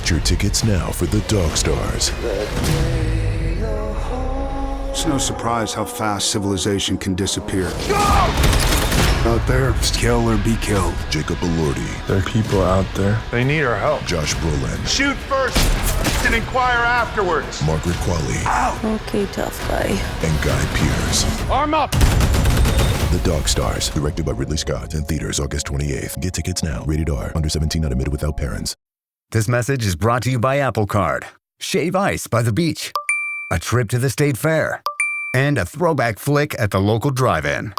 Get your tickets now for the Dog Stars. It's no surprise how fast civilization can disappear. Out there, it's kill or be killed. Jacob Elordi. There are people out there. They need our help. Josh Brolin. Shoot first and inquire afterwards. Margaret Qualley. Okay, tough guy. And Guy Pearce. Arm up! The Dog Stars, directed by Ridley Scott, in theaters August 28th. Get tickets now. Rated R. Under 17, not admitted without parents. This message is brought to you by Apple Card. Shave ice by the beach. A trip to the state fair. And a throwback flick at the local drive-in.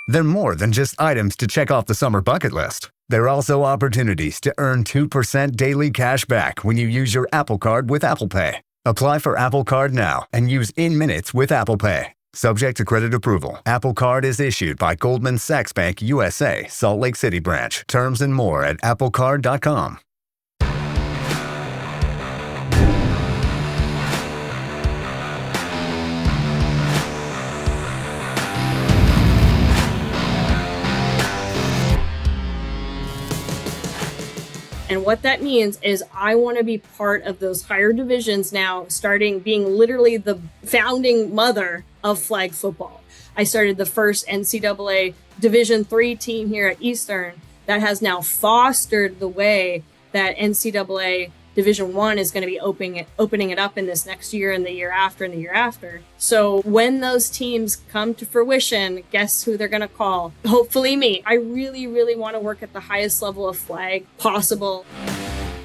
They're more than just items to check off the summer bucket list. They're also opportunities to earn 2% daily cash back when you use your Apple Card with Apple Pay. Apply for Apple Card now and use in-minutes with Apple Pay. Subject to credit approval. Apple Card is issued by Goldman Sachs Bank USA, Salt Lake City branch. Terms and more at applecard.com. And what that means is I want to be part of those higher divisions now, starting being literally the founding mother of flag football. I started the first NCAA Division III team here at Eastern that has now fostered the way that NCAA Division I is going to be opening it up in this next year and the year after and the year after. So when those teams come to fruition, guess who they're going to call? Hopefully me. I really, really want to work at the highest level of flag possible.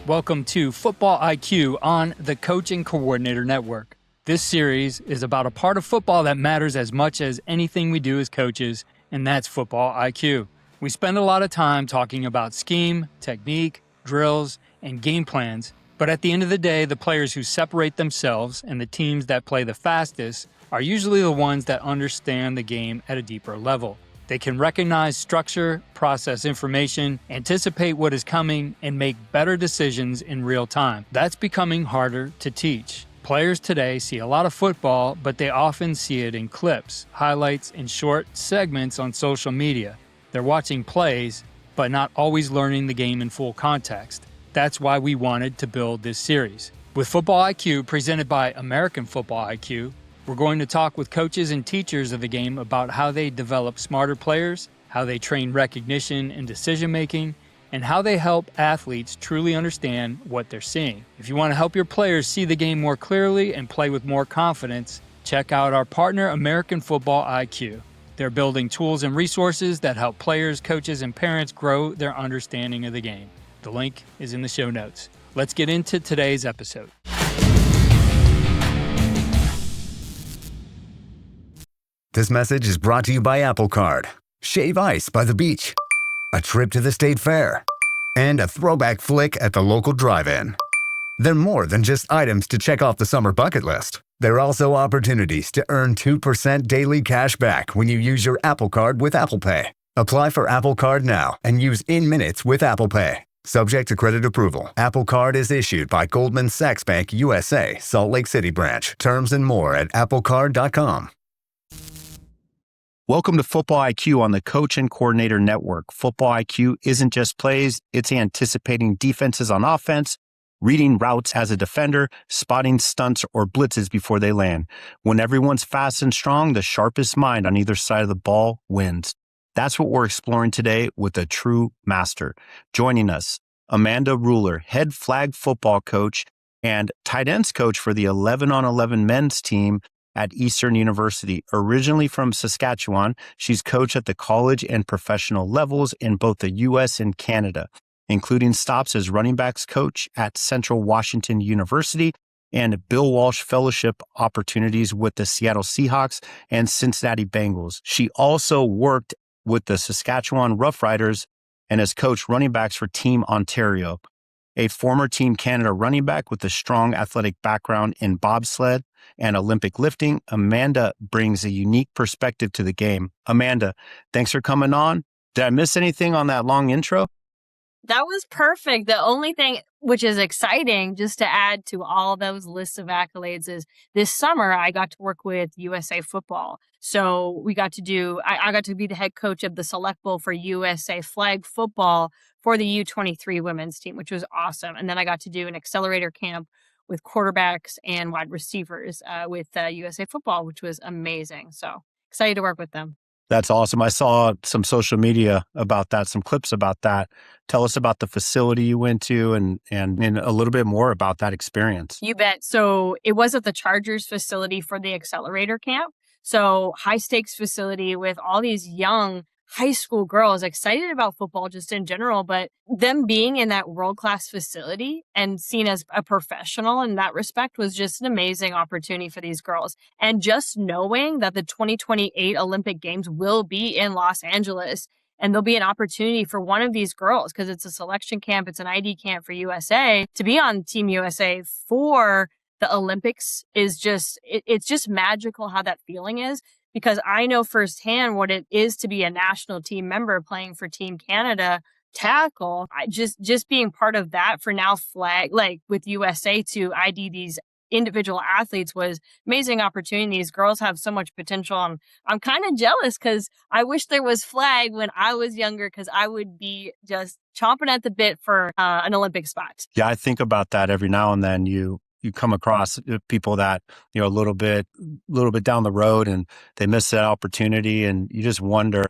Welcome to Football IQ on the Coach and Coordinator Network. This series is about a part of football that matters as much as anything we do as coaches, and that's football IQ. We spend a lot of time talking about scheme, technique, drills, and game plans. But at the end of the day, the players who separate themselves and the teams that play the fastest are usually the ones that understand the game at a deeper level. They can recognize structure, process information, anticipate what is coming, and make better decisions in real time. That's becoming harder to teach. Players today see a lot of football, but they often see it in clips, highlights, and short segments on social media. They're watching plays, but not always learning the game in full context. That's why we wanted to build this series. With Football IQ, presented by American Football IQ, we're going to talk with coaches and teachers of the game about how they develop smarter players, how they train recognition and decision-making, and how they help athletes truly understand what they're seeing. If you want to help your players see the game more clearly and play with more confidence, check out our partner, American Football IQ. They're building tools and resources that help players, coaches, and parents grow their understanding of the game. The link is in the show notes. Let's get into today's episode. This message is brought to you by Apple Card. Shave ice by the beach. A trip to the state fair. And a throwback flick at the local drive-in. They're more than just items to check off the summer bucket list. They're also opportunities to earn 2% daily cash back when you use your Apple Card with Apple Pay. Apply for Apple Card now and use in-minutes with Apple Pay. Subject to credit approval. Apple Card is issued by Goldman Sachs Bank USA, Salt Lake City branch. Terms and more at applecard.com. Welcome to Football IQ on the Coach and Coordinator Network. Football IQ isn't just plays, it's anticipating defenses on offense, reading routes as a defender, spotting stunts or blitzes before they land. When everyone's fast and strong, the sharpest mind on either side of the ball wins. That's what we're exploring today with a true master. Joining us, Amanda Ruller, head flag football coach and tight ends coach for the 11-on-11 men's team at Eastern University. Originally from Saskatchewan, she's coached at the college and professional levels in both the U.S. and Canada, including stops as running backs coach at Central Washington University and Bill Walsh fellowship opportunities with the Seattle Seahawks and Cincinnati Bengals. She also worked with the Saskatchewan Roughriders and has coached running backs for Team Ontario. A former Team Canada running back with a strong athletic background in bobsled and Olympic lifting, Amanda brings a unique perspective to the game. Amanda, thanks for coming on. Did I miss anything on that long intro? That was perfect. The only thing, which is exciting. Just to add to all those lists of accolades is this summer I got to work with USA Football. So we got to do, I got to be the head coach of the Select Bowl for USA flag football for the U23 women's team, which was awesome. And then I got to do an accelerator camp with quarterbacks and wide receivers with USA Football, which was amazing. So excited to work with them. That's awesome. I saw some social media about that, some clips about that. Tell us about the facility you went to and a little bit more about that experience. You bet. So it was at the Chargers facility for the accelerator camp. So high stakes facility with all these young high school girls excited about football just in general, but them being in that world-class facility and seen as a professional in that respect was just an amazing opportunity for these girls. And just knowing that the 2028 Olympic Games will be in Los Angeles and there'll be an opportunity for one of these girls, because it's a selection camp, it's an ID camp for USA, to be on Team USA for the Olympics is just, it's just magical how that feeling is. Because I know firsthand what it is to be a national team member playing for Team Canada tackle. I just being part of that for now flag, like with USA to ID these individual athletes was amazing opportunities. Girls have so much potential. And I'm kind of jealous because I wish there was flag when I was younger, because I would be just chomping at the bit for an Olympic spot. Yeah, I think about that every now and then. You come across people that, a little bit down the road and they miss that opportunity. And you just wonder,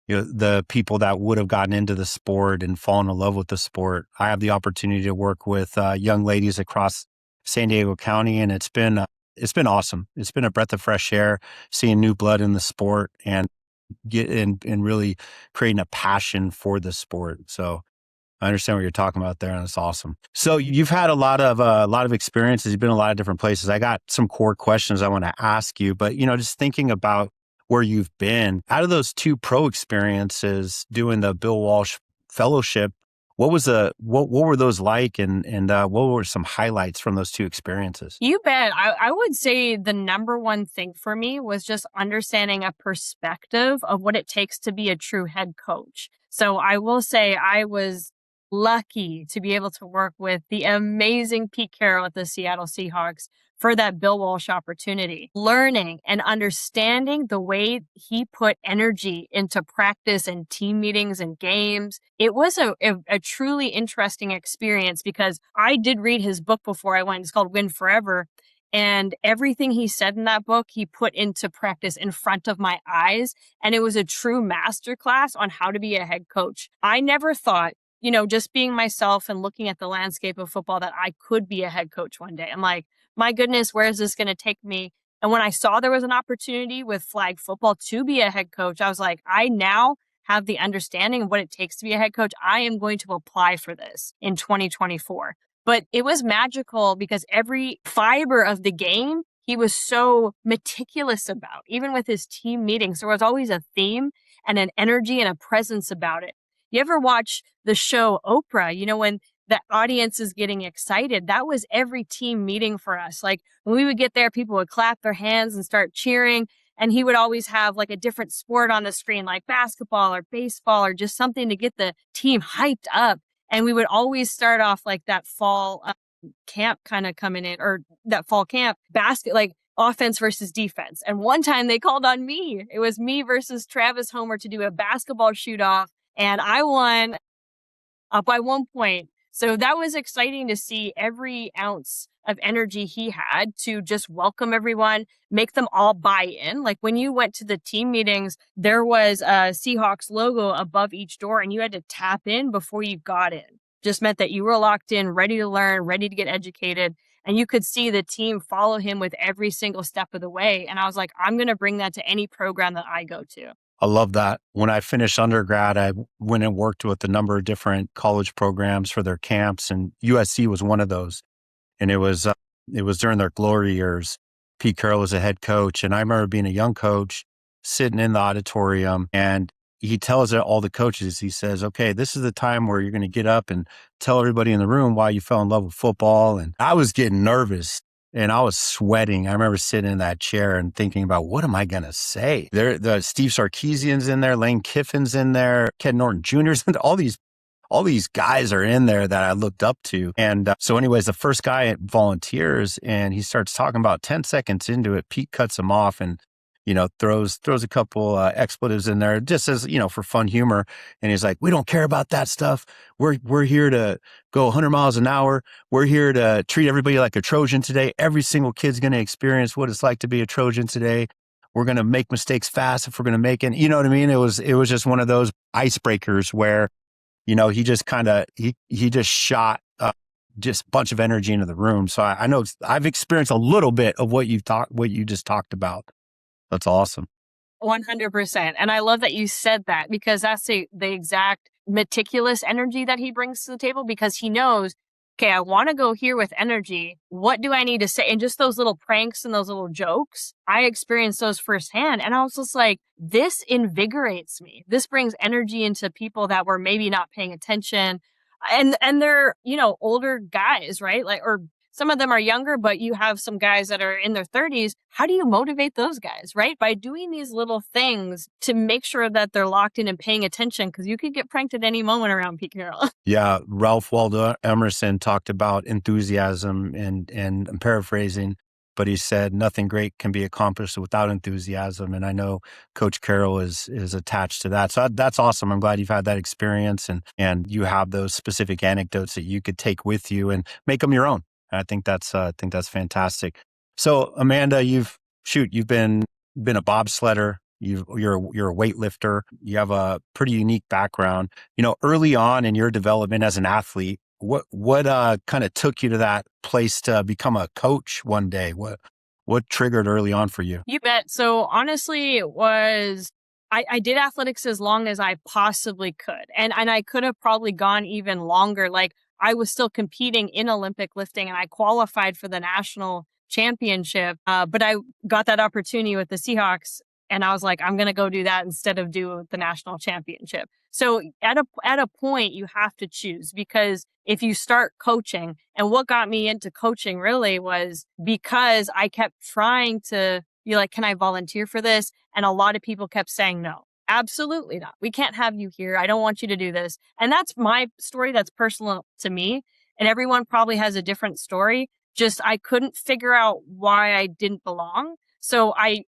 the people that would have gotten into the sport and fallen in love with the sport. I have the opportunity to work with young ladies across San Diego County, and it's been awesome. It's been a breath of fresh air, seeing new blood in the sport and really creating a passion for the sport. So I understand what you're talking about there, and it's awesome. So you've had a lot of experiences. You've been in a lot of different places. I got some core questions I want to ask you, but just thinking about where you've been, out of those two pro experiences doing the Bill Walsh Fellowship, what were those like, and what were some highlights from those two experiences? You bet. I would say the number one thing for me was just understanding a perspective of what it takes to be a true head coach. So I will say I was lucky to be able to work with the amazing Pete Carroll at the Seattle Seahawks for that Bill Walsh opportunity. Learning and understanding the way he put energy into practice and team meetings and games. It was a truly interesting experience, because I did read his book before I went. It's called Win Forever. And everything he said in that book, he put into practice in front of my eyes. And it was a true masterclass on how to be a head coach. I never thought, just being myself and looking at the landscape of football, that I could be a head coach one day. I'm like, my goodness, where is this going to take me? And when I saw there was an opportunity with flag football to be a head coach, I was like, I now have the understanding of what it takes to be a head coach. I am going to apply for this in 2024. But it was magical because every fiber of the game, he was so meticulous about, even with his team meetings. There was always a theme and an energy and a presence about it. You ever watch the show Oprah? When the audience is getting excited, that was every team meeting for us. Like when we would get there, people would clap their hands and start cheering. And he would always have like a different sport on the screen, like basketball or baseball or just something to get the team hyped up. And we would always start off like that fall camp kind of coming in, or that fall camp basket, like offense versus defense. And one time they called on me. It was me versus Travis Homer to do a basketball shoot off. And I won up by 1 point. So that was exciting to see every ounce of energy he had to just welcome everyone, make them all buy in. Like when you went to the team meetings, there was a Seahawks logo above each door and you had to tap in before you got in. Just meant that you were locked in, ready to learn, ready to get educated. And you could see the team follow him with every single step of the way. And I was like, I'm going to bring that to any program that I go to. I love that. When I finished undergrad, I went and worked with a number of different college programs for their camps, and USC was one of those. And it was during their glory years. Pete Carroll was a head coach, and I remember being a young coach sitting in the auditorium, and he tells all the coaches, he says, okay, this is the time where you're going to get up and tell everybody in the room why you fell in love with football. And I was getting nervous. And I was sweating. I remember sitting in that chair and thinking about, what am I going to say? The Steve Sarkisian's in there, Lane Kiffin's in there, Ken Norton Jr.'s in there, all these all these guys are in there that I looked up to. And so anyways, the first guy volunteers and he starts talking about 10 seconds into it. Pete cuts him off and, throws a couple expletives in there just as, for fun humor. And he's like, we don't care about that stuff. We're here to go 100 miles an hour. We're here to treat everybody like a Trojan today. Every single kid's going to experience what it's like to be a Trojan today. We're going to make mistakes fast if we're going to make it. You know what I mean? It was just one of those icebreakers where, he just he just shot just a bunch of energy into the room. So I know I've experienced a little bit of what you just talked about. That's awesome. 100%. And I love that you said that because that's the exact meticulous energy that he brings to the table because he knows, okay, I want to go here with energy. What do I need to say? And just those little pranks and those little jokes, I experienced those firsthand. And I was just like, this invigorates me. This brings energy into people that were maybe not paying attention. And they're, older guys, right? Or some of them are younger, but you have some guys that are in their 30s. How do you motivate those guys, right? By doing these little things to make sure that they're locked in and paying attention because you could get pranked at any moment around Pete Carroll. Yeah. Ralph Waldo Emerson talked about enthusiasm and I'm paraphrasing, but he said nothing great can be accomplished without enthusiasm. And I know Coach Carroll is attached to that. So that's awesome. I'm glad you've had that experience and you have those specific anecdotes that you could take with you and make them your own. I think that's fantastic. So Amanda, you've been a bobsledder. You're a weightlifter. You have a pretty unique background. Early on in your development as an athlete, what kind of took you to that place to become a coach one day? What triggered early on for you? You bet. So honestly, it was I did athletics as long as I possibly could, and I could have probably gone even longer. Like I was still competing in Olympic lifting and I qualified for the national championship. But I got that opportunity with the Seahawks and I was like, I'm going to go do that instead of do the national championship. So at a point you have to choose because if you start coaching, and what got me into coaching really was because I kept trying to be like, can I volunteer for this? And a lot of people kept saying no. Absolutely not. We can't have you here. I don't want you to do this. And that's my story. That's personal to me. And everyone probably has a different story. Just I couldn't figure out why I didn't belong. So I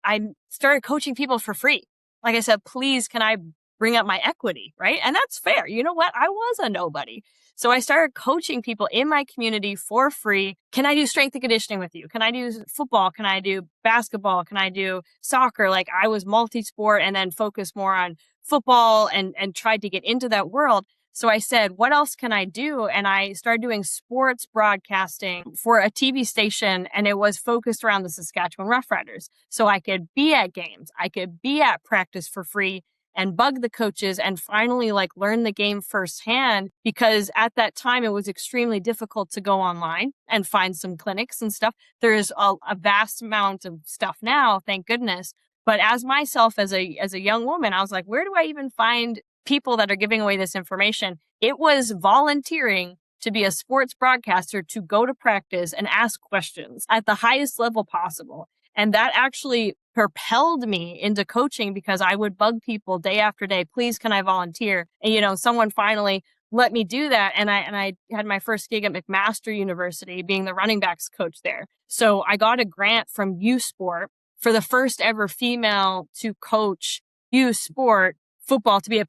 started coaching people for free. Like I said, please, can I bring up my equity? Right. And that's fair. You know what? I was a nobody. So I started coaching people in my community for free. Can I do strength and conditioning with you? Can I do football? Can I do basketball? Can I do soccer? Like I was multi-sport and then focused more on football and tried to get into that world. So I said, what else can I do? And I started doing sports broadcasting for a TV station and it was focused around the Saskatchewan Roughriders. So I could be at games. I could be at practice for free and bug the coaches and finally learn the game firsthand because at that time it was extremely difficult to go online and find some clinics and stuff. There is a vast amount of stuff now, thank goodness. But as a young woman, I was like, where do I even find people that are giving away this information? It was volunteering to be a sports broadcaster, to go to practice and ask questions at the highest level possible. And that actually propelled me into coaching because I would bug people day after day, please, can I volunteer? And, someone finally let me do that. And I had my first gig at McMaster University being the running backs coach there. So I got a grant from U Sport for the first ever female to coach U Sport football to be a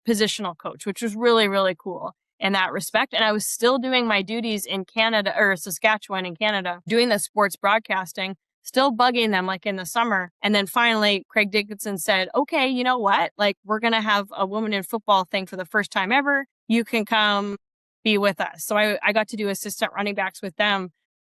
positional coach, which was really, really cool in that respect. And I was still doing my duties in Canada or Saskatchewan in Canada, doing the sports broadcasting, still bugging them in the summer. And then finally, Craig Dickinson said, okay, you know what? We're going to have a woman in football thing for the first time ever. You can come be with us. So I got to do assistant running backs with them,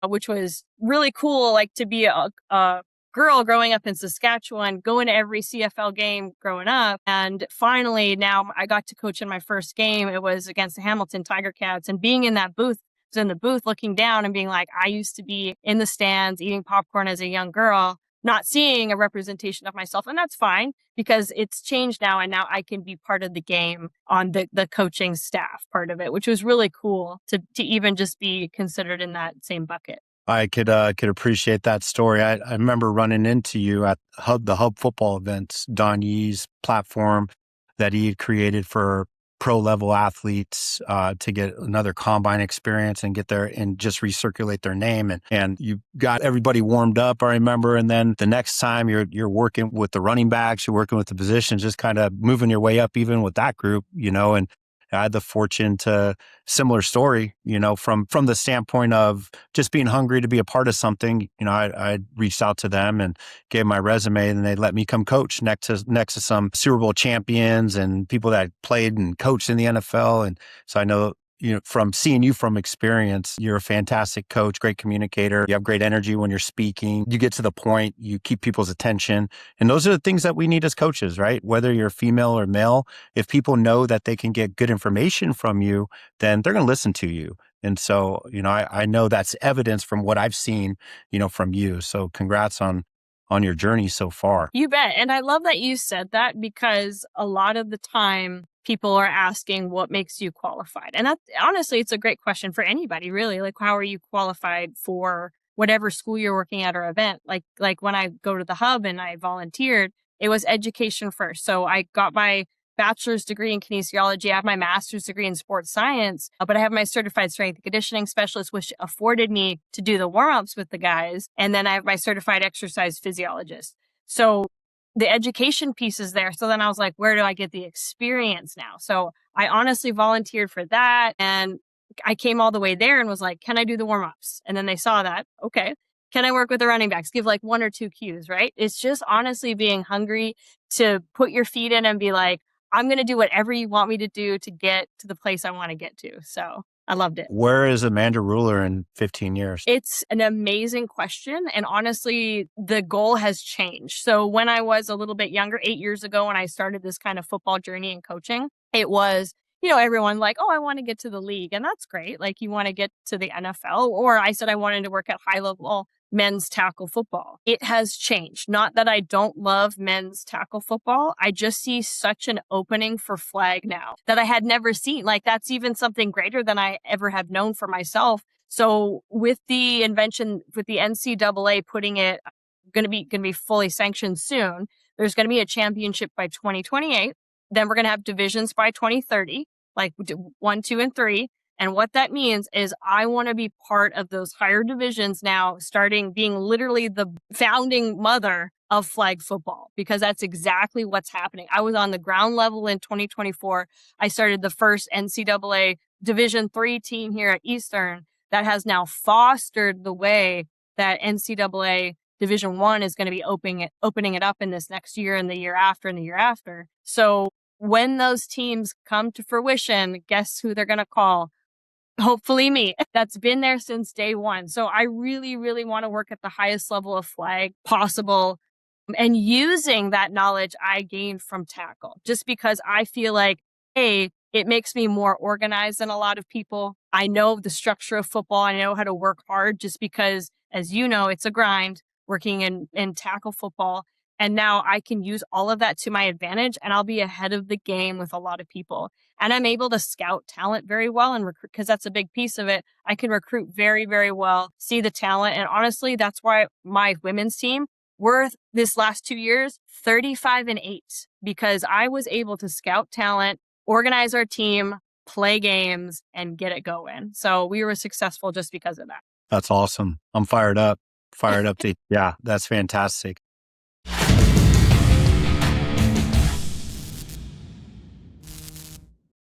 which was really cool, to be a girl growing up in Saskatchewan, going to every CFL game growing up. And finally, now I got to coach in my first game. It was against the Hamilton Tiger Cats and being in that booth, in the booth looking down and being like, I used to be in the stands eating popcorn as a young girl, not seeing a representation of myself. And that's fine because it's changed now. And now I can be part of the game on the coaching staff part of it, which was really cool to even just be considered in that same bucket. I could appreciate that story. I remember running into you at the Hub football events, Don Yee's platform that he had created for pro level athletes to get another combine experience and get there and just recirculate their name. And you got everybody warmed up, I remember. And then the next time you're working with the running backs, you're working with the positions, just kind of moving your way up even with that group, and I had the fortune to similar story, from the standpoint of just being hungry to be a part of something. I reached out to them and gave my resume, and they let me come coach next to some Super Bowl champions and people that played and coached in the NFL. And so I know, from seeing you from experience, you're a fantastic coach, great communicator. You have great energy when you're speaking. You get to the point, you keep people's attention. And those are the things that we need as coaches, right? Whether you're female or male, if people know that they can get good information from you, then they're going to listen to you. And so, I know that's evidence from what I've seen, from you. So congrats on your journey so far. You bet. And I love that you said that, because a lot of the time people are asking what makes you qualified. And that, honestly, it's a great question for anybody, really. Like, how are you qualified for whatever school you're working at or event? Like when I go to the hub and I volunteered, it was education first. So I got my bachelor's degree in kinesiology. I have my master's degree in sports science, but I have my certified strength and conditioning specialist, which afforded me to do the warm-ups with the guys. And then I have my certified exercise physiologist. So the education piece is there. So then I was like, where do I get the experience now? So I honestly volunteered for that. And I came all the way there and was like, can I do the warm-ups? And then they saw that. Okay. Can I work with the running backs? Give like 1 or 2 cues, right? It's just honestly being hungry to put your feet in and be like, I'm going to do whatever you want me to do to get to the place I want to get to. So I loved it. Where is Amanda Ruller in 15 years? It's an amazing question. And honestly, the goal has changed. So when I was a little bit younger, 8 years ago, when I started this kind of football journey and coaching, it was, everyone like, oh, I want to get to the league. And that's great. Like, you want to get to the NFL. Or I said I wanted to work at high level men's tackle football. It has changed. Not that I don't love men's tackle football. I just see such an opening for flag now that I had never seen. Like, that's even something greater than I ever have known for myself. So with the invention, with the NCAA putting it going to be fully sanctioned soon, there's going to be a championship by 2028. Then we're going to have divisions by 2030, like 1, 2, and 3. And what that means is I want to be part of those higher divisions now, starting being literally the founding mother of flag football, because that's exactly what's happening. I was on the ground level in 2024. I started the first NCAA Division III team here at Eastern that has now fostered the way that NCAA Division I is going to be opening it up in this next year and the year after and the year after. So when those teams come to fruition, guess who they're going to call? Hopefully me. That's been there since day one. So I really, really want to work at the highest level of flag possible, and using that knowledge I gained from tackle, just because I feel like, it makes me more organized than a lot of people. I know the structure of football. I know how to work hard, just because, as you know, it's a grind working in tackle football. And now I can use all of that to my advantage, and I'll be ahead of the game with a lot of people. And I'm able to scout talent very well and recruit, because that's a big piece of it. I can recruit very, very well, see the talent. And honestly, that's why my women's team were this last 2 years 35-8, because I was able to scout talent, organize our team, play games, and get it going. So we were successful just because of that. That's awesome. I'm fired up. Yeah, that's fantastic.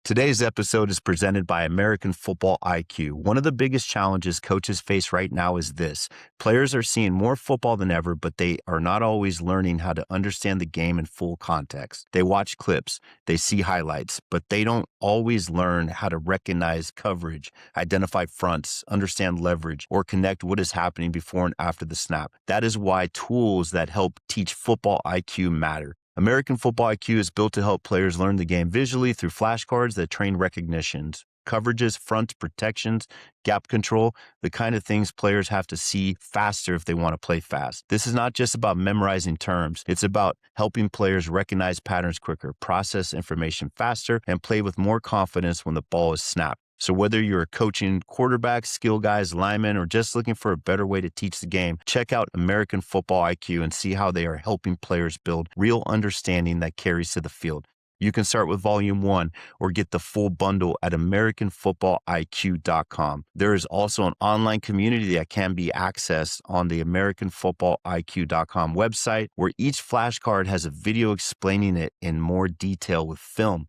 Today's episode is presented by American Football IQ. One of the biggest challenges coaches face right now is this. Players are seeing more football than ever, but they are not always learning how to understand the game in full context. They watch clips, they see highlights, but they don't always learn how to recognize coverage, identify fronts, understand leverage, or connect what is happening before and after the snap. That is why tools that help teach football IQ matter. American Football IQ is built to help players learn the game visually through flashcards that train recognitions, coverages, fronts, protections, gap control, the kind of things players have to see faster if they want to play fast. This is not just about memorizing terms. It's about helping players recognize patterns quicker, process information faster, and play with more confidence when the ball is snapped. So whether you're coaching quarterbacks, skill guys, linemen, or just looking for a better way to teach the game, check out American Football IQ and see how they are helping players build real understanding that carries to the field. You can start with Volume 1 or get the full bundle at AmericanFootballIQ.com. There is also an online community that can be accessed on the AmericanFootballIQ.com website, where each flashcard has a video explaining it in more detail with film.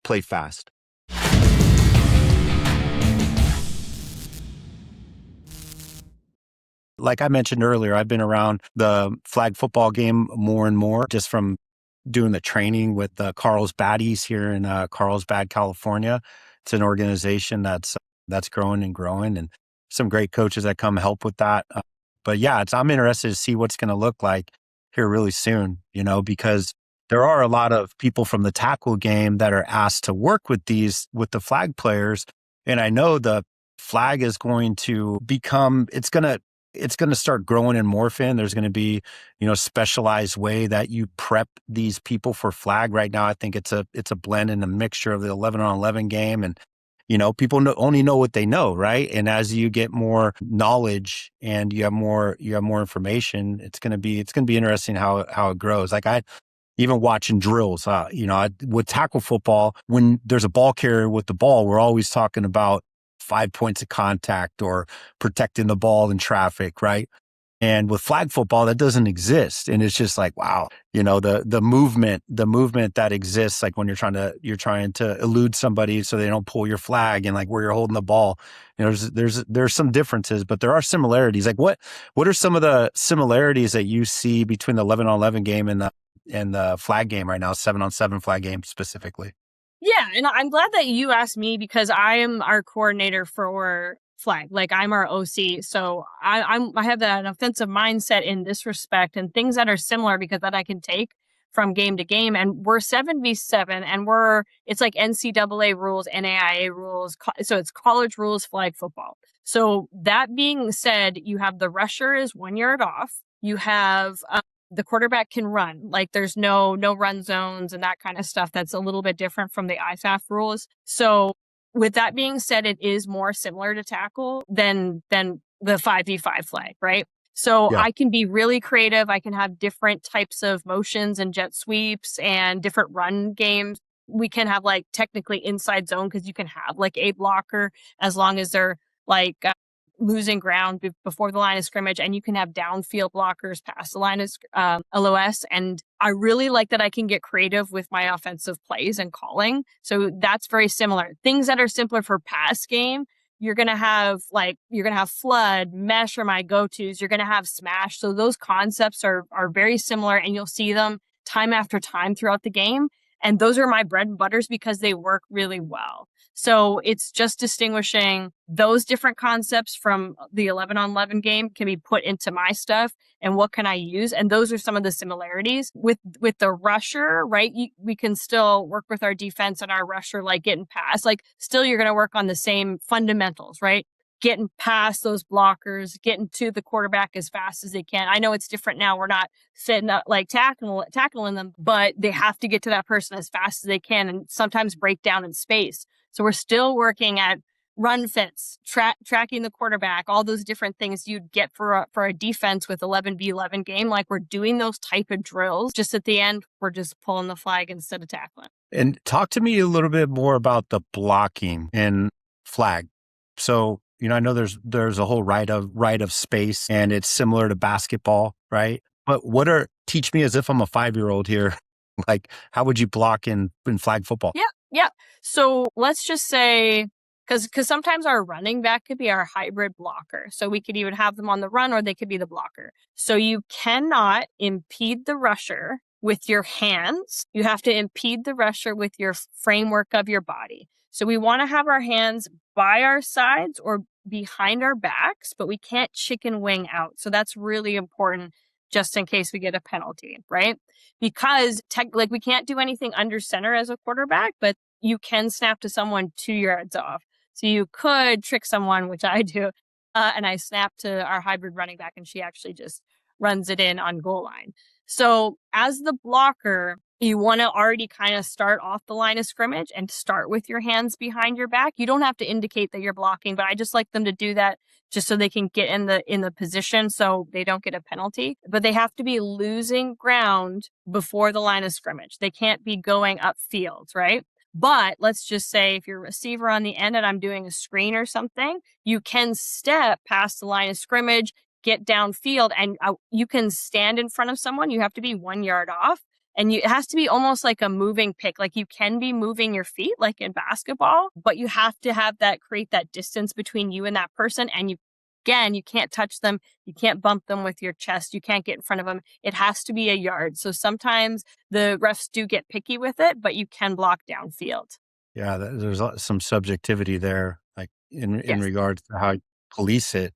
Play fast. Like I mentioned earlier, I've been around the flag football game more and more just from doing the training with the Carlsbaddies here in Carlsbad, California. It's an organization that's growing and growing, and some great coaches that come help with that. But yeah, I'm interested to see what's going to look like here really soon, because there are a lot of people from the tackle game that are asked to work with the flag players. And I know the flag is going to become, it's going to start growing and morphing. There's going to be, specialized way that you prep these people for flag. Right now, I think it's a blend and a mixture of the 11-on-11 game, and people only know what they know, right? And as you get more knowledge and you have more information, it's going to be interesting how it grows. Like even watching drills, with tackle football, when there's a ball carrier with the ball, we're always talking about 5 points of contact or protecting the ball in traffic, right? And with flag football, that doesn't exist. And it's just like, wow, the movement that exists, like when you're trying to elude somebody so they don't pull your flag, and like where you're holding the ball, there's some differences, but there are similarities. Like what are some of the similarities that you see between the 11-on-11 game and the flag game right now, 7-on-7 flag game specifically? Yeah, and I'm glad that you asked me, because I am our coordinator for flag. Like, I'm our OC, so I have that offensive mindset in this respect, and things that are similar because that I can take from game to game. And we're 7v7, and it's like NCAA rules, NAIA rules, so it's college rules flag football. So that being said, you have the rusher is 1 yard off. You have the quarterback can run, like there's no run zones and that kind of stuff. That's a little bit different from the IFAF rules. So with that being said, it is more similar to tackle than the 5v5 flag, right? So yeah. I can be really creative. I can have different types of motions and jet sweeps and different run games. We can have like technically inside zone, because you can have like a blocker as long as they're like losing ground before the line of scrimmage, and you can have downfield blockers past the line of LOS. And I really like that I can get creative with my offensive plays and calling. So that's very similar. Things that are simpler for pass game, you're going to have flood, mesh are my go-tos. You're going to have smash. So those concepts are very similar, and you'll see them time after time throughout the game. And those are my bread and butters because they work really well. So it's just distinguishing those different concepts from the 11-on-11 game can be put into my stuff, and what can I use? And those are some of the similarities with the rusher, right? We can still work with our defense and our rusher, like getting past, like still you're going to work on the same fundamentals, right? Getting past those blockers, getting to the quarterback as fast as they can. I know it's different now. We're not sitting up like tackling them, but they have to get to that person as fast as they can, and sometimes break down in space. So we're still working at run fits, tracking the quarterback, all those different things you'd get for a defense with 11v11 game. Like, we're doing those type of drills. Just at the end, we're just pulling the flag instead of tackling. And talk to me a little bit more about the blocking in flag. So, I know there's a whole right of space, and it's similar to basketball, right? But teach me as if I'm a 5-year-old here. Like, how would you block in flag football? Yeah. So let's just say, because sometimes our running back could be our hybrid blocker. So we could even have them on the run, or they could be the blocker. So you cannot impede the rusher with your hands. You have to impede the rusher with your framework of your body. So we want to have our hands by our sides or behind our backs, but we can't chicken wing out. So that's really important, just in case we get a penalty, right? Because we can't do anything under center as a quarterback, but you can snap to someone 2 yards off. So you could trick someone, which I do, and I snap to our hybrid running back, and she actually just runs it in on goal line. So as the blocker, You want to already kind of start off the line of scrimmage and start with your hands behind your back. You don't have to indicate that you're blocking, but I just like them to do that just so they can get in the position so they don't get a penalty. But they have to be losing ground before the line of scrimmage. They can't be going upfield, right? But let's just say if you're a receiver on the end and I'm doing a screen or something, you can step past the line of scrimmage, get downfield, and you can stand in front of someone. You have to be 1 yard off. And it has to be almost like a moving pick. Like you can be moving your feet like in basketball, but you have to have create that distance between you and that person. And you can't touch them. You can't bump them with your chest. You can't get in front of them. It has to be a yard. So sometimes the refs do get picky with it, but you can block downfield. Yeah, there's some subjectivity there, like in regards to how you police it.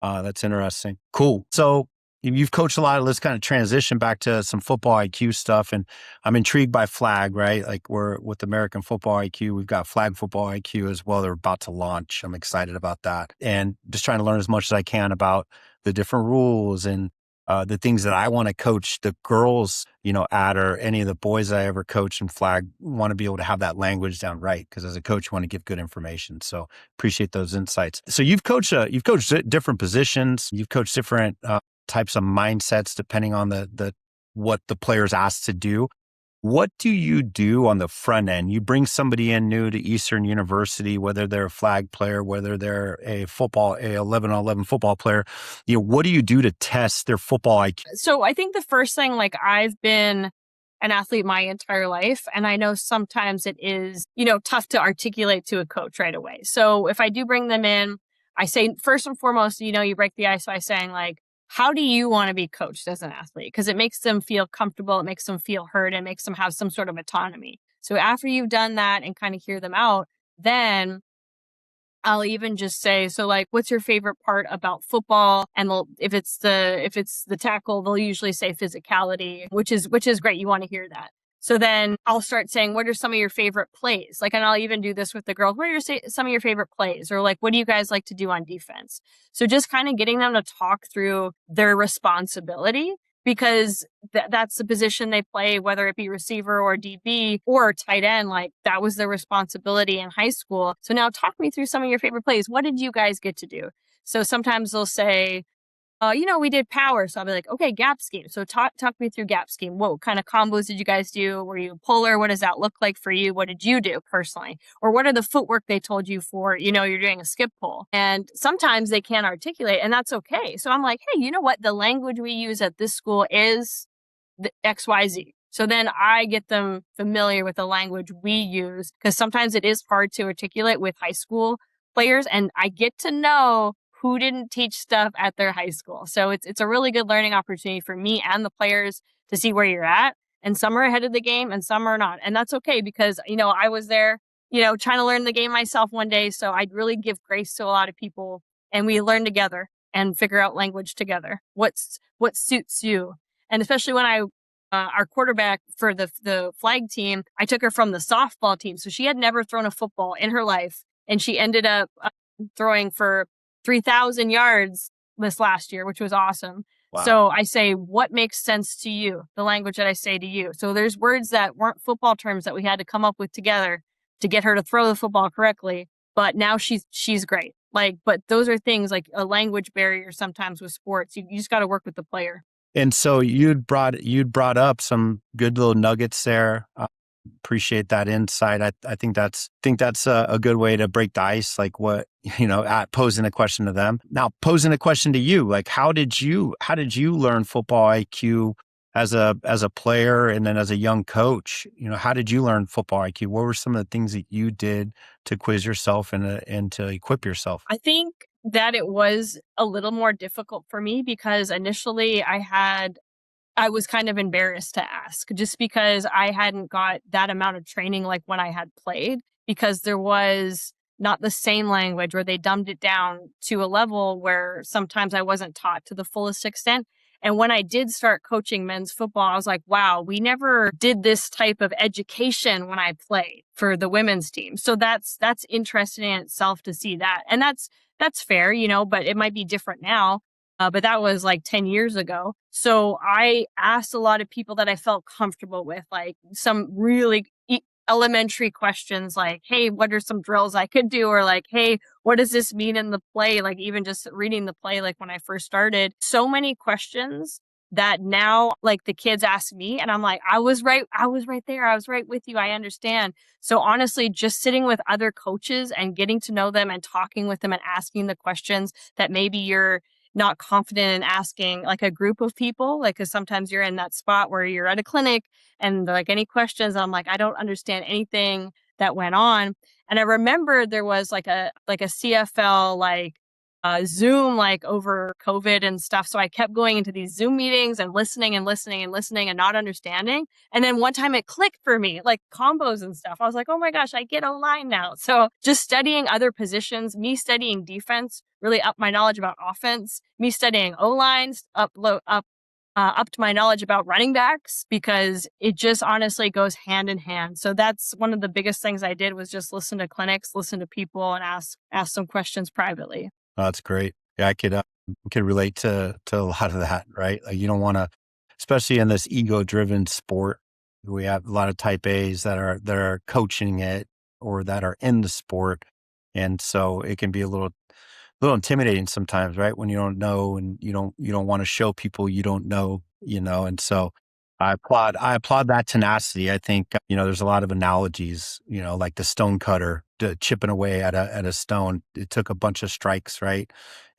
That's interesting. Cool. So you've coached a lot. Let's kind of transition back to some football IQ stuff. And I'm intrigued by flag, right? Like we're with American Football IQ, we've got flag football IQ as well. They're about to launch. I'm excited about that. And just trying to learn as much as I can about the different rules and the things that I want to coach the girls, at, or any of the boys I ever coach in flag want to be able to have that language down right. Because as a coach, you want to give good information. So appreciate those insights. So you've coached different positions. You've coached different types of mindsets depending on what the player's asked to do. What do you do on the front end? You bring somebody in new to Eastern University, whether they're a flag player, whether they're a 11-on-11 football player. What do you do to test their football IQ? So I think the first thing, like I've been an athlete my entire life, and I know sometimes it is, tough to articulate to a coach right away. So if I do bring them in, I say first and foremost, you break the ice by saying like, how do you want to be coached as an athlete? Because it makes them feel comfortable. It makes them feel heard and makes them have some sort of autonomy. So after you've done that and kind of hear them out, then I'll even just say, so like, what's your favorite part about football? And if it's the tackle, they'll usually say physicality, which is great. You want to hear that. So then I'll start saying, what are some of your favorite plays? Like, and I'll even do this with the girls. What are some of your favorite plays? Or like, what do you guys like to do on defense? So just kind of getting them to talk through their responsibility, because that's the position they play, whether it be receiver or DB or tight end. Like that was their responsibility in high school. So now talk me through some of your favorite plays. What did you guys get to do? So sometimes they'll say, we did power. So I'll be like, okay, gap scheme. So talk me through gap scheme. What kind of combos did you guys do? Were you a puller? What does that look like for you? What did you do personally? Or what are the footwork they told you for, you're doing a skip pull? And sometimes they can't articulate, and that's okay. So I'm like, hey, you know what? The language we use at this school is the XYZ. So then I get them familiar with the language we use, because sometimes it is hard to articulate with high school players, and I get to know who didn't teach stuff at their high school. So it's a really good learning opportunity for me and the players to see where you're at. And some are ahead of the game and some are not. And that's okay, because, I was there, trying to learn the game myself one day. So I'd really give grace to a lot of people, and we learn together and figure out language together. What suits you? And especially when our quarterback for the flag team, I took her from the softball team. So she had never thrown a football in her life. And she ended up throwing for 3,000 yards this last year, which was awesome. Wow. So I say, what makes sense to you? The language that I say to you. So there's words that weren't football terms that we had to come up with together to get her to throw the football correctly. But now she's great. But those are things like a language barrier sometimes with sports. You just got to work with the player. And so you'd brought up some good little nuggets there. Appreciate that insight. I think that's a good way to break the ice. Like what, posing a question to them. Now posing a question to you, like how did you learn football IQ as a player and then as a young coach? How did you learn football IQ? What were some of the things that you did to quiz yourself and to equip yourself? I think that it was a little more difficult for me because initially I was kind of embarrassed to ask, just because I hadn't got that amount of training like when I had played, because there was not the same language, or they dumbed it down to a level where sometimes I wasn't taught to the fullest extent. And when I did start coaching men's football, I was like, wow, we never did this type of education when I played for the women's team. So that's interesting in itself to see that. And that's fair, but it might be different now. But that was like 10 years ago. So I asked a lot of people that I felt comfortable with, like some really elementary questions like, hey, what are some drills I could do? Or like, hey, what does this mean in the play? Like even just reading the play, like when I first started, so many questions that now like the kids ask me and I'm like, I was right there. I was right with you. I understand. So honestly, just sitting with other coaches and getting to know them and talking with them and asking the questions that maybe you're not confident in asking like a group of people, like, cause sometimes you're in that spot where you're at a clinic and they're like, any questions? I'm like, I don't understand anything that went on. And I remember there was like a CFL, like Zoom, like over COVID and stuff. So I kept going into these Zoom meetings and listening and listening and listening and not understanding. And then one time it clicked for me, like combos and stuff. I was like, oh my gosh, I get a line now. So just studying other positions, me studying defense really upped my knowledge about offense, me studying O-lines upped my knowledge about running backs, because it just honestly goes hand in hand. So that's one of the biggest things I did, was just listen to clinics, listen to people, and ask some questions privately. Oh, that's great. Yeah, I could relate to a lot of that, right? Like you don't want to, especially in this ego-driven sport. We have a lot of type A's that are coaching it or that are in the sport, and so it can be a little intimidating sometimes, right? When you don't know and you don't want to show people you don't know, and so I applaud that tenacity. I think, there's a lot of analogies, like the stone cutter chipping away at a stone. It took a bunch of strikes, right?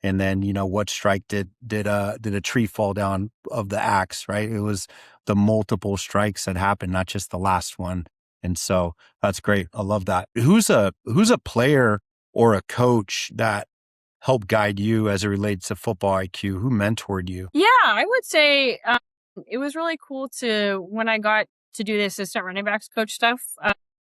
And then, what strike did a tree fall down of the axe, right? It was the multiple strikes that happened, not just the last one. And so that's great. I love that. Who's a player or a coach that help guide you as it relates to football IQ? Who mentored you? Yeah, I would say it was really cool when I got to do the assistant running backs coach stuff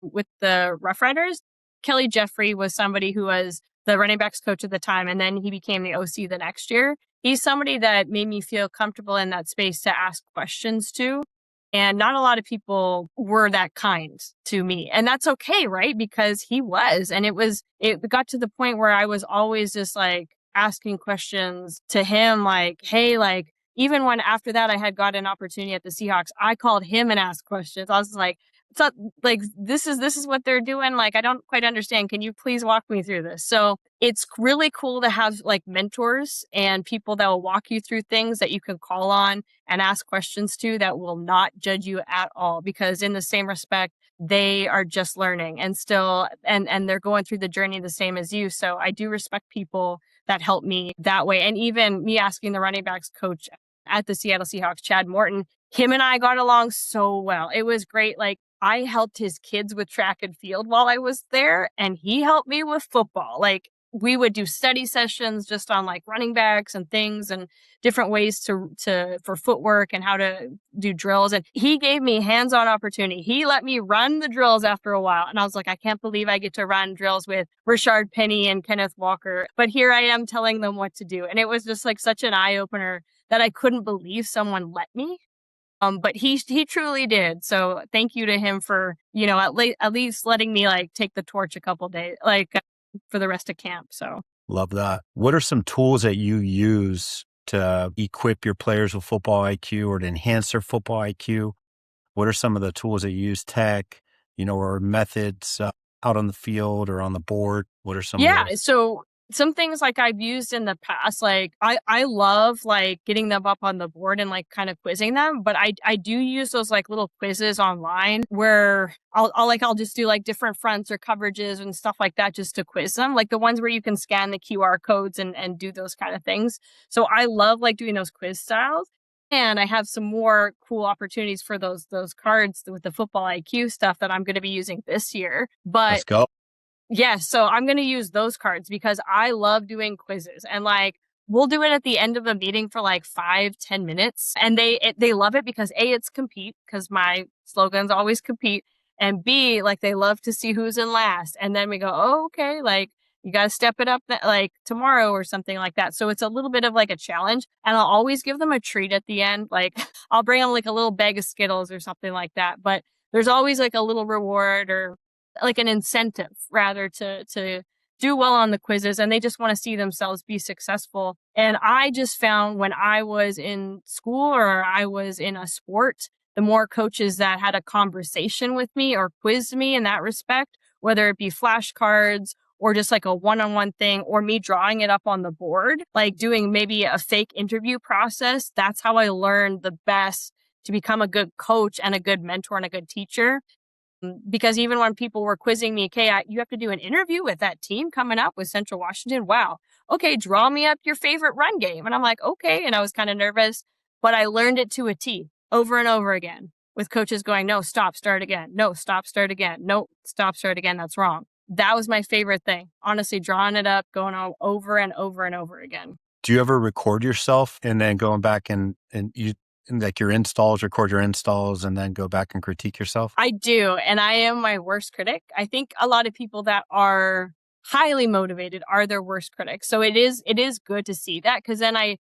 with the Rough Riders. Kelly Jeffrey was somebody who was the running backs coach at the time, and then he became the OC the next year. He's somebody that made me feel comfortable in that space to ask questions to. And not a lot of people were that kind to me. And that's okay, right? Because he was. And it got to the point where I was always just like asking questions to him, like, hey, like, even when after that I had got an opportunity at the Seahawks, I called him and asked questions. I was like, it's not like this is what they're doing. Like, I don't quite understand. Can you please walk me through this? So it's really cool to have like mentors and people that will walk you through things that you can call on and ask questions to, that will not judge you at all, because in the same respect, they are just learning and still, and they're going through the journey the same as you. So I do respect people that help me that way. And even me asking the running backs coach at the Seattle Seahawks, Chad Morton, him and I got along so well. It was great. Like, I helped his kids with track and field while I was there, and he helped me with football. Like, we would do study sessions just on like running backs and things and different ways for footwork and how to do drills. And he gave me hands-on opportunity. He let me run the drills after a while. And I was like, I can't believe I get to run drills with Rashard Penny and Kenneth Walker, but here I am telling them what to do. And it was just like such an eye opener that I couldn't believe someone let me. But he truly did. So thank you to him for, at least letting me like take the torch a couple days, like for the rest of camp. So love that. What are some tools that you use to equip your players with football IQ or to enhance their football IQ? What are some of the tools that you use, tech, or methods out on the field or on the board? What are some of those? So some things like I've used in the past, like I love like getting them up on the board and like kind of quizzing them, but I do use those like little quizzes online where I'll just do like different fronts or coverages and stuff like that just to quiz them, like the ones where you can scan the QR codes and do those kind of things. So I love like doing those quiz styles. And I have some more cool opportunities for those cards with the football IQ stuff that I'm going to be using this year. But let's go. yeah, so I'm going to use those cards because I love doing quizzes, and like we'll do it at the end of a meeting for like 5-10 minutes. And they love it because A, it's compete, because my slogan's always compete. And B, like they love to see who's in last. And then we go, oh, okay, like you got to step it up like tomorrow or something like that. So it's a little bit of like a challenge, and I'll always give them a treat at the end. Like I'll bring them like a little bag of Skittles or something like that. But there's always like a little reward or like an incentive rather to do well on the quizzes and they just want to see themselves be successful. And I just found when I was in school or I was in a sport, the more coaches that had a conversation with me or quizzed me in that respect, whether it be flashcards or just like a one-on-one thing or me drawing it up on the board, like doing maybe a fake interview process. That's how I learned the best to become a good coach and a good mentor and a good teacher. Because even when people were quizzing me, okay, you have to do an interview with that team coming up with Central Washington. Wow. Okay, draw me up your favorite run game. And I'm like, okay. And I was kind of nervous, but I learned it to a T over and over again with coaches going, no, stop, start again. No, stop, start again. No, stop, start again. That's wrong. That was my favorite thing. Honestly, drawing it up, going on over and over and over again. Do you ever record yourself and then going back and you like your installs, record your installs and then go back and critique yourself? I do. And I am my worst critic. I think a lot of people that are highly motivated are their worst critics. So it is good to see that because then I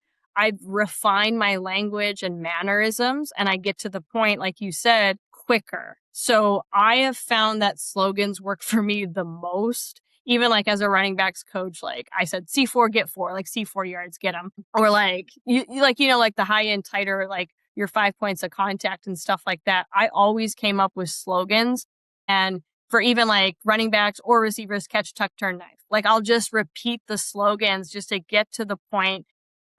refine my language and mannerisms and I get to the point, like you said, quicker. So I have found that slogans work for me the most. Even like as a running backs coach, like I said, C4, get 4, like C4 yards, get them. Or like, like the high end tighter, like your 5 points of contact and stuff like that. I always came up with slogans. And for even like running backs or receivers, catch, tuck, turn, knife. Like I'll just repeat the slogans just to get to the point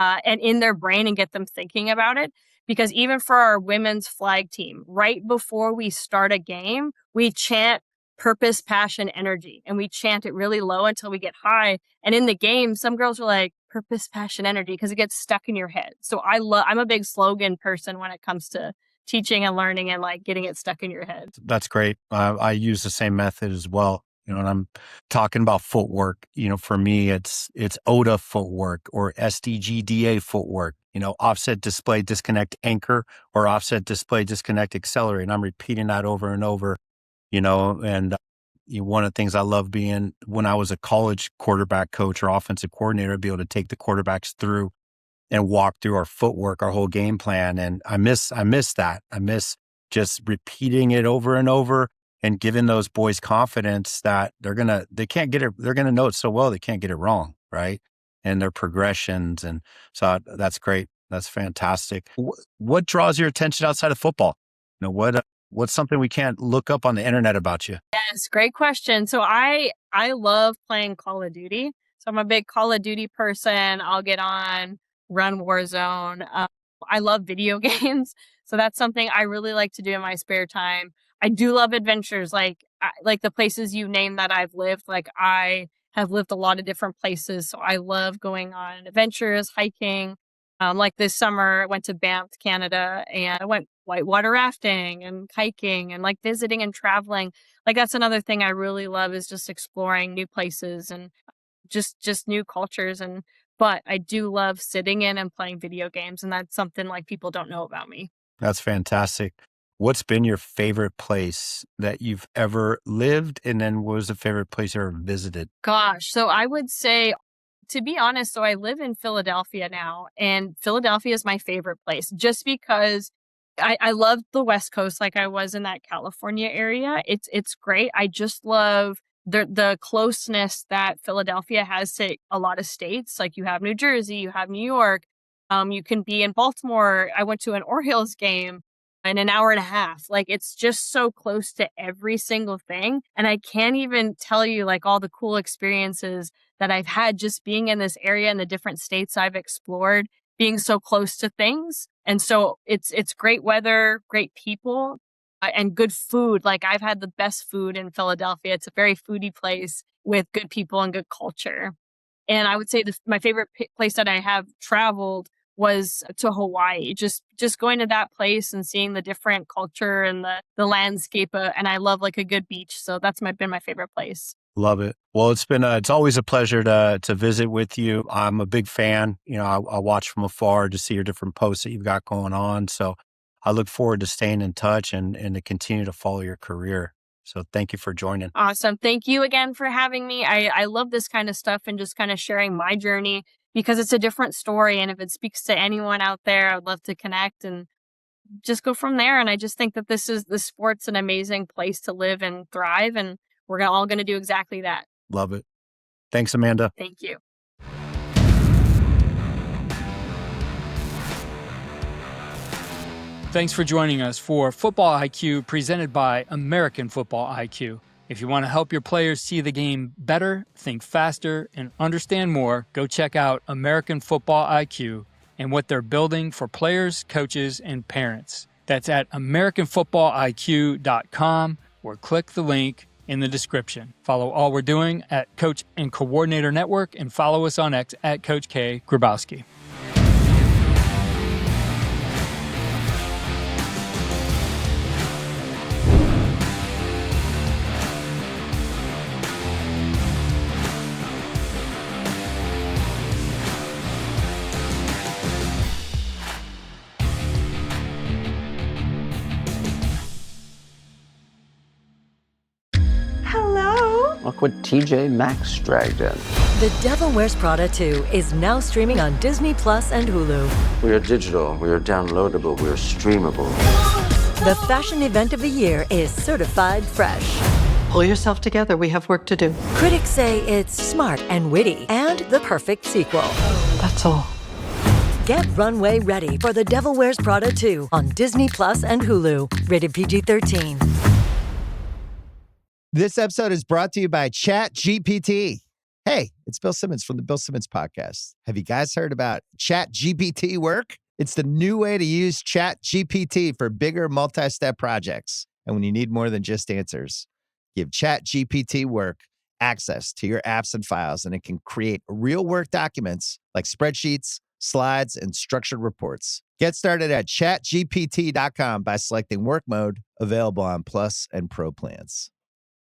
and in their brain and get them thinking about it. Because even for our women's flag team, right before we start a game, we chant purpose, passion, energy. And we chant it really low until we get high. And in the game, some girls are like, purpose, passion, energy, because it gets stuck in your head. So I'm a big slogan person when it comes to teaching and learning and like getting it stuck in your head. That's great. I use the same method as well. And I'm talking about footwork, for me, it's ODA footwork or SDGDA footwork, offset, display, disconnect, anchor, or offset, display, disconnect, accelerate. And I'm repeating that over and over, and one of the things I love being when I was a college quarterback coach or offensive coordinator, I'd be able to take the quarterbacks through and walk through our footwork, our whole game plan. And I miss that. I miss just repeating it over and over and giving those boys confidence that they can't get it. They're going to know it so well, they can't get it wrong. Right. And their progressions. And so that's great. That's fantastic. What draws your attention outside of football? What's something we can't look up on the internet about you? Yes, great question. So I love playing Call of Duty. So I'm a big Call of Duty person. I'll get on, run Warzone. I love video games. So that's something I really like to do in my spare time. I do love adventures, like the places you name that I've lived. Like I have lived a lot of different places. So I love going on adventures, hiking. Like this summer, I went to Banff, Canada, and I went whitewater rafting and hiking and like visiting and traveling. Like that's another thing I really love is just exploring new places and just new cultures. But I do love sitting in and playing video games. And that's something like people don't know about me. That's fantastic. What's been your favorite place that you've ever lived? And then what was the favorite place you ever visited? Gosh, so I would say, to be honest, so I live in Philadelphia now, and Philadelphia is my favorite place just because I love the West Coast like I was in that California area. It's great. I just love the closeness that Philadelphia has to a lot of states. Like you have New Jersey, you have New York, you can be in Baltimore. I went to an Orioles game in an hour and a half. Like it's just so close to every single thing. And I can't even tell you like all the cool experiences that I've had just being in this area and the different states I've explored, being so close to things. And so it's great weather, great people, and good food. Like I've had the best food in Philadelphia. It's a very foodie place with good people and good culture. And I would say my favorite place that I have traveled was to Hawaii, just going to that place and seeing the different culture and the landscape. And I love like a good beach. So that's been my favorite place. Love it. Well, it's always a pleasure to visit with you. I'm a big fan. I watch from afar to see your different posts that you've got going on. So I look forward to staying in touch and to continue to follow your career. So thank you for joining. Awesome. Thank you again for having me. I love this kind of stuff and just kind of sharing my journey because it's a different story. And if it speaks to anyone out there, I'd love to connect and just go from there. And I just think that the sport's an amazing place to live and thrive. And we're all going to do exactly that. Love it. Thanks, Amanda. Thank you. Thanks for joining us for Football IQ presented by American Football IQ. If you want to help your players see the game better, think faster, and understand more, go check out American Football IQ and what they're building for players, coaches, and parents. That's at AmericanFootballIQ.com or click the link in the description. Follow all we're doing at Coach and Coordinator Network and follow us on X at Coach K. Grabowski. Look what TJ Maxx dragged in. The Devil Wears Prada 2 is now streaming on Disney Plus and Hulu. We are digital, we are downloadable, we are streamable. The fashion event of the year is certified fresh. Pull yourself together, we have work to do. Critics say it's smart and witty and the perfect sequel. That's all. Get runway ready for The Devil Wears Prada 2 on Disney Plus and Hulu. Rated PG-13. This episode is brought to you by ChatGPT. Hey, it's Bill Simmons from the Bill Simmons Podcast. Have you guys heard about ChatGPT work? It's the new way to use ChatGPT for bigger multi-step projects. And when you need more than just answers, give ChatGPT work access to your apps and files, and it can create real work documents like spreadsheets, slides, and structured reports. Get started at chatgpt.com by selecting work mode, available on Plus and Pro plans.